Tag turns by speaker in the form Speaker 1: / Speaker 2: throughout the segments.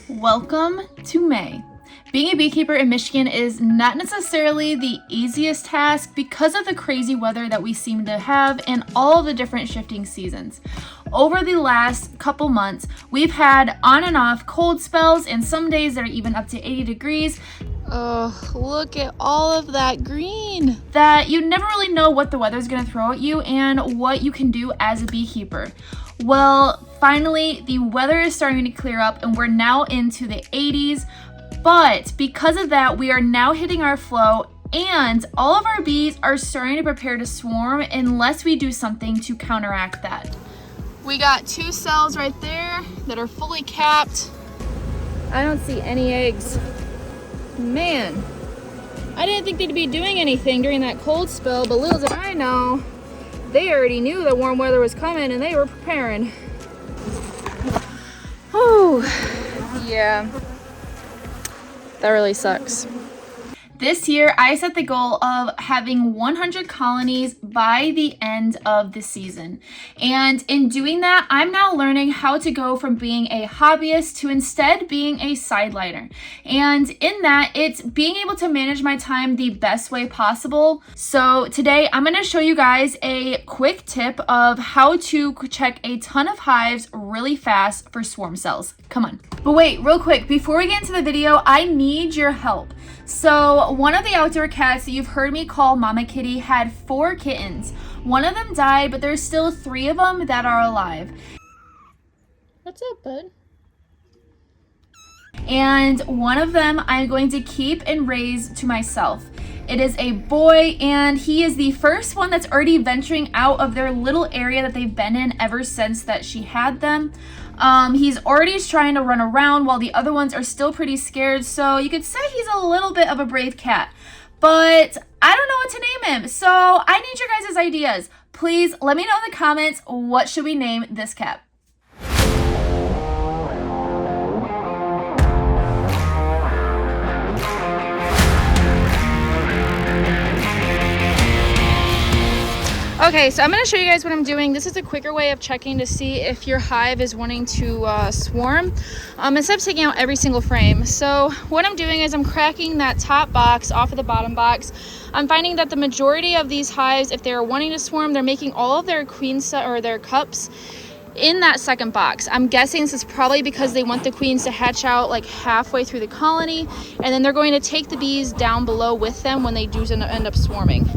Speaker 1: Welcome to May. Being a beekeeper in Michigan is not necessarily the easiest task because of the crazy weather that we seem to have and all the different shifting seasons. Over the last couple months, we've had on and off cold spells and some days that are even up to 80 degrees.
Speaker 2: Oh, look at all of that green.
Speaker 1: That you never really know what the weather's going to throw at you and what you can do as a beekeeper. Well, finally, the weather is starting to clear up and we're now into the 80s. But because of that, we are now hitting our flow and all of our bees are starting to prepare to swarm unless we do something to counteract that.
Speaker 2: We got 2 cells right there that are fully capped. I don't see any eggs. Man, I didn't think they'd be doing anything during that cold spell, but little did I know, they already knew that warm weather was coming and they were preparing. Oh, yeah. That really sucks.
Speaker 1: This year, I set the goal of having 100 colonies by the end of the season. And in doing that, I'm now learning how to go from being a hobbyist to instead being a sideliner. And in that, it's being able to manage my time the best way possible. So today, I'm going to show you guys a quick tip of how to check a ton of hives really fast for swarm cells. Come on. But wait, real quick, before we get into the video, I need your help. So one of the outdoor cats that you've heard me call Mama Kitty had 4 kittens. One of them died, but there's still 3 of them that are alive.
Speaker 2: What's up, bud?
Speaker 1: And one of them I'm going to keep and raise to myself. It is a boy, and he is the first one that's already venturing out of their little area that they've been in ever since that she had them. He's already trying to run around while the other ones are still pretty scared, so you could say he's a little bit of a brave cat. But I don't know what to name him, so I need your guys' ideas. Please let me know in the comments, what should we name this cat?
Speaker 2: Okay, so I'm going to show you guys what I'm doing. This is a quicker way of checking to see if your hive is wanting to swarm instead of taking out every single frame. So what I'm doing is I'm cracking that top box off of the bottom box. I'm finding that the majority of these hives, if they're wanting to swarm, they're making all of their queen set or their cups in that second box. I'm guessing this is probably because they want the queens to hatch out like halfway through the colony, and then they're going to take the bees down below with them when they do end up swarming.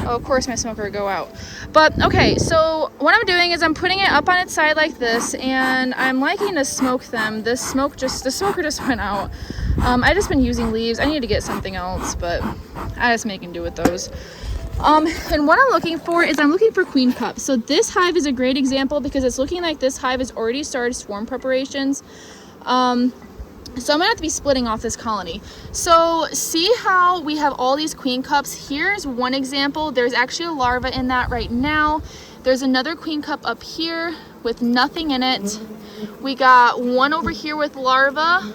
Speaker 2: Of course my smoker would go out. But okay, so what I'm doing is I'm putting it up on its side like this, and I'm liking to smoke them. The smoker just went out. I just been using leaves. I need to get something else, but I just make do with those. And what I'm looking for is I'm looking for queen cups. So this hive is a great example because it's looking like this hive has already started swarm preparations. So I'm gonna have to be splitting off this colony. So see how we have all these queen cups? Here's one example. There's actually a larva in that right now. There's another queen cup up here with nothing in it. We got one over here with larva,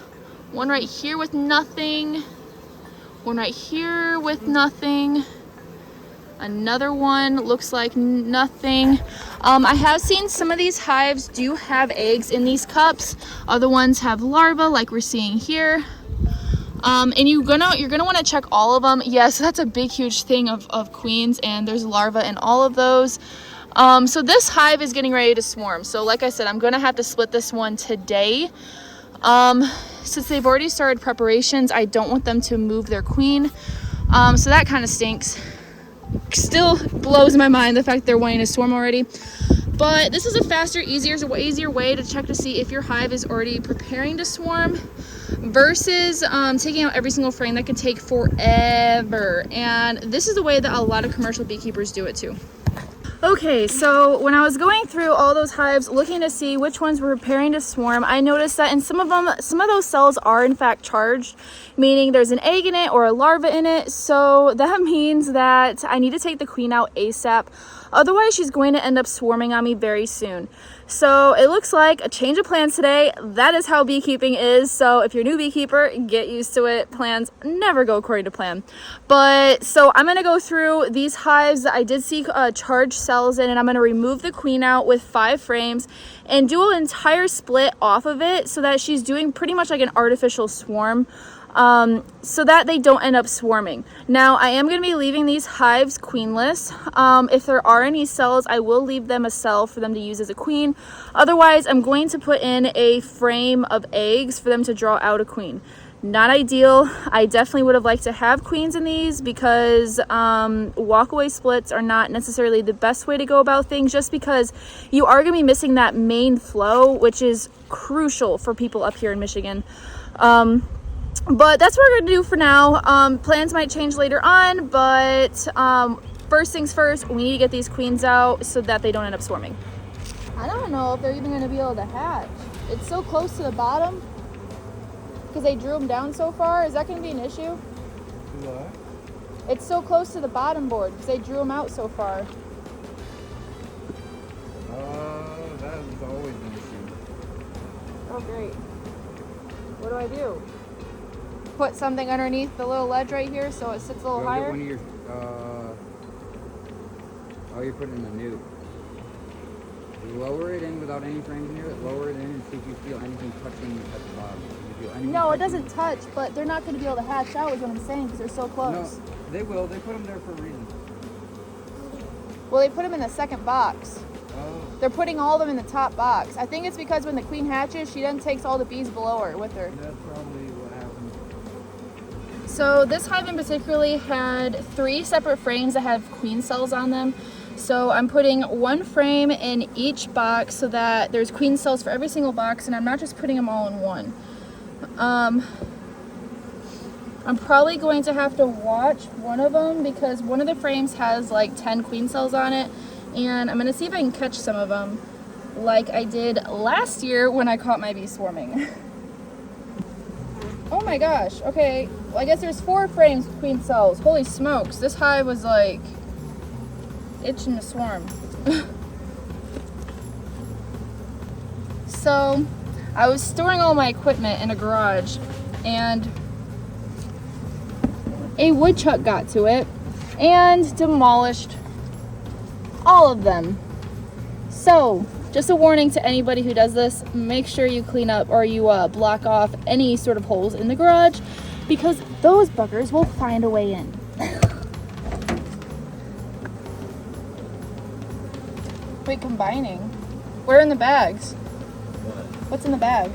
Speaker 2: one right here with nothing, one right here with nothing. Another one looks like nothing. I have seen some of these hives do have eggs in these cups. Other ones have larvae like we're seeing here. And you're gonna want to check all of them. Yes, that's a big huge thing of queens, and there's larvae in all of those. So this hive is getting ready to swarm. So like I said, I'm gonna have to split this one today. Since they've already started preparations, I don't want them to move their queen. So that kind of stinks. Still blows my mind the fact they're wanting to swarm already, but this is a faster, easier way to check to see if your hive is already preparing to swarm versus taking out every single frame. That can take forever, and this is the way that a lot of commercial beekeepers do it too.
Speaker 1: Okay, so when I was going through all those hives looking to see which ones were preparing to swarm, I noticed that in some of those cells are in fact charged, meaning there's an egg in it or a larva in it. So that means that I need to take the queen out ASAP.
Speaker 2: Otherwise, she's going to end up swarming on me very soon. So it looks like a change of plans today. That is how beekeeping is. So if you're a new beekeeper, get used to it. Plans never go according to plan. But so I'm going to go through these hives that I did see charged cells in, and I'm going to remove the queen out with 5 frames and do an entire split off of it so that she's doing pretty much like an artificial swarm. So that they don't end up swarming. Now, I am going to be leaving these hives queenless. If there are any cells, I will leave them a cell for them to use as a queen. Otherwise, I'm going to put in a frame of eggs for them to draw out a queen. Not ideal. I definitely would have liked to have queens in these because walkaway splits are not necessarily the best way to go about things, just because you are going to be missing that main flow, which is crucial for people up here in Michigan. But that's what we're going to do for now. Plans might change later on, but first things first, we need to get these queens out so that they don't end up swarming. I don't know if they're even going to be able to hatch. It's so close to the bottom because they drew them down so far. Is that going to be an issue?
Speaker 3: What?
Speaker 2: It's so close to the bottom board because they drew them out so far.
Speaker 3: That has always been an issue.
Speaker 2: Oh, great. What do I do? Put something underneath the little ledge right here so it sits a little higher?
Speaker 3: Get one of your, you're putting in the new. Lower it in without any frames near it. Lower it in and see if you feel anything touching at the bottom. If you feel anything
Speaker 2: No, it
Speaker 3: touching.
Speaker 2: doesn't touch, but they're not going to be able to hatch out is what I'm saying because they're so close.
Speaker 3: No, they will. They put them there for a reason.
Speaker 2: Well, they put them in the second box.
Speaker 3: Oh.
Speaker 2: They're putting all of them in the top box. I think it's because when the queen hatches, she then takes all the bees below her with her.
Speaker 3: That's probably what happened.
Speaker 2: So this hive in particularly had 3 separate frames that have queen cells on them. So I'm putting 1 frame in each box so that there's queen cells for every single box, and I'm not just putting them all in one. I'm probably going to have to watch one of them because one of the frames has like 10 queen cells on it, and I'm going to see if I can catch some of them like I did last year when I caught my bee swarming. Oh my gosh, okay, well, I guess there's 4 frames with queen cells. Holy smokes, this hive was like itching to swarm. So I was storing all my equipment in a garage and a woodchuck got to it and demolished all of them. So just a warning to anybody who does this, make sure you clean up or you block off any sort of holes in the garage because those buggers will find a way in. Wait, combining? Where in the bags?
Speaker 3: What?
Speaker 2: What's in the bag?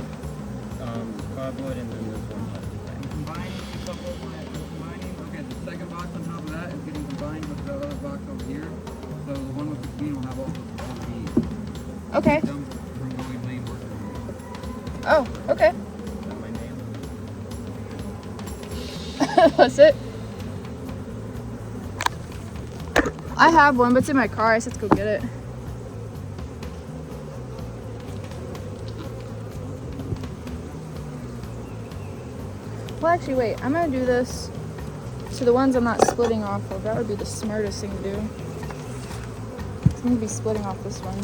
Speaker 3: Cardboard and then this one. Combining a couple of combining. Okay, the second box on top of that is getting combined with the other box over here. So the one with the queen will have all the bees.
Speaker 2: Okay.
Speaker 3: Them from going lane work for me.
Speaker 2: Oh, okay.
Speaker 3: Is that my name?
Speaker 2: That's it. I have one, but it's in my car. I just have to go get it. Well, actually, wait. I'm going to do this to the ones I'm not splitting off of. That would be the smartest thing to do. I'm going to be splitting off this one.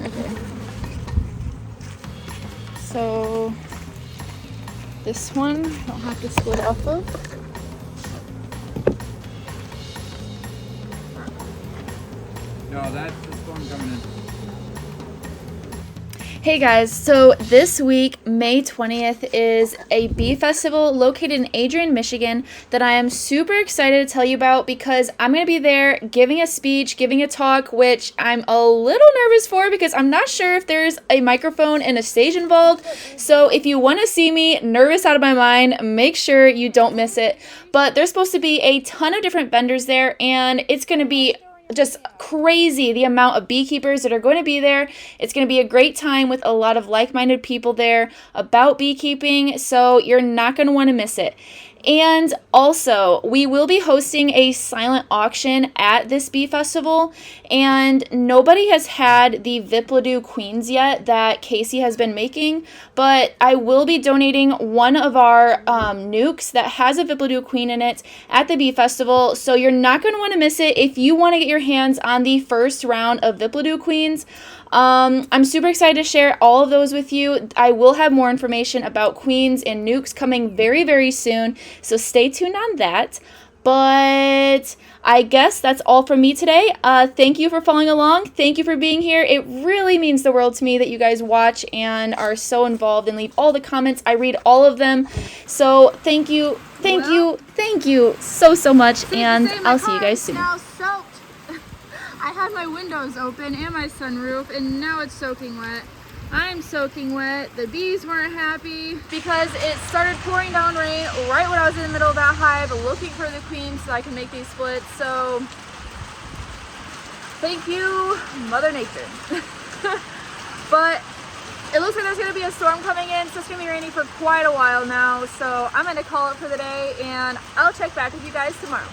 Speaker 2: Okay. So, this one I don't have to split off of.
Speaker 3: No, that's the storm coming in.
Speaker 1: Hey guys, so this week, May 20th, is a bee festival located in Adrian, Michigan that I am super excited to tell you about because I'm going to be there giving a speech, giving a talk, which I'm a little nervous for because I'm not sure if there's a microphone and a stage involved. So if you want to see me nervous out of my mind, make sure you don't miss it. But there's supposed to be a ton of different vendors there, and it's going to be just crazy the amount of beekeepers that are going to be there. It's going to be a great time with a lot of like-minded people there about beekeeping, so you're not going to want to miss it. And also, we will be hosting a silent auction at this bee festival, and nobody has had the Viplidu queens yet that Casey has been making, but I will be donating one of our nukes that has a Viplidu queen in it at the bee festival, so you're not going to want to miss it if you want to get your hands on the first round of Viplidu queens. I'm super excited to share all of those with you. I will have more information about queens and nukes coming very, very soon, so stay tuned on that. But I guess that's all from me today. Thank you for following along. Thank you for being here. It really means the world to me that you guys watch and are so involved and leave all the comments. I read all of them. So thank you, thank you so much, and I'll see you guys soon.
Speaker 2: Now soaked. I had my windows open and my sunroof, and now it's soaking wet. I'm soaking wet. The bees weren't happy because it started pouring down rain right when I was in the middle of that hive looking for the queens so I can make these splits. So thank you, Mother Nature. But it looks like there's going to be a storm coming in, so it's going to be raining for quite a while now. So I'm going to call it for the day, and I'll check back with you guys tomorrow.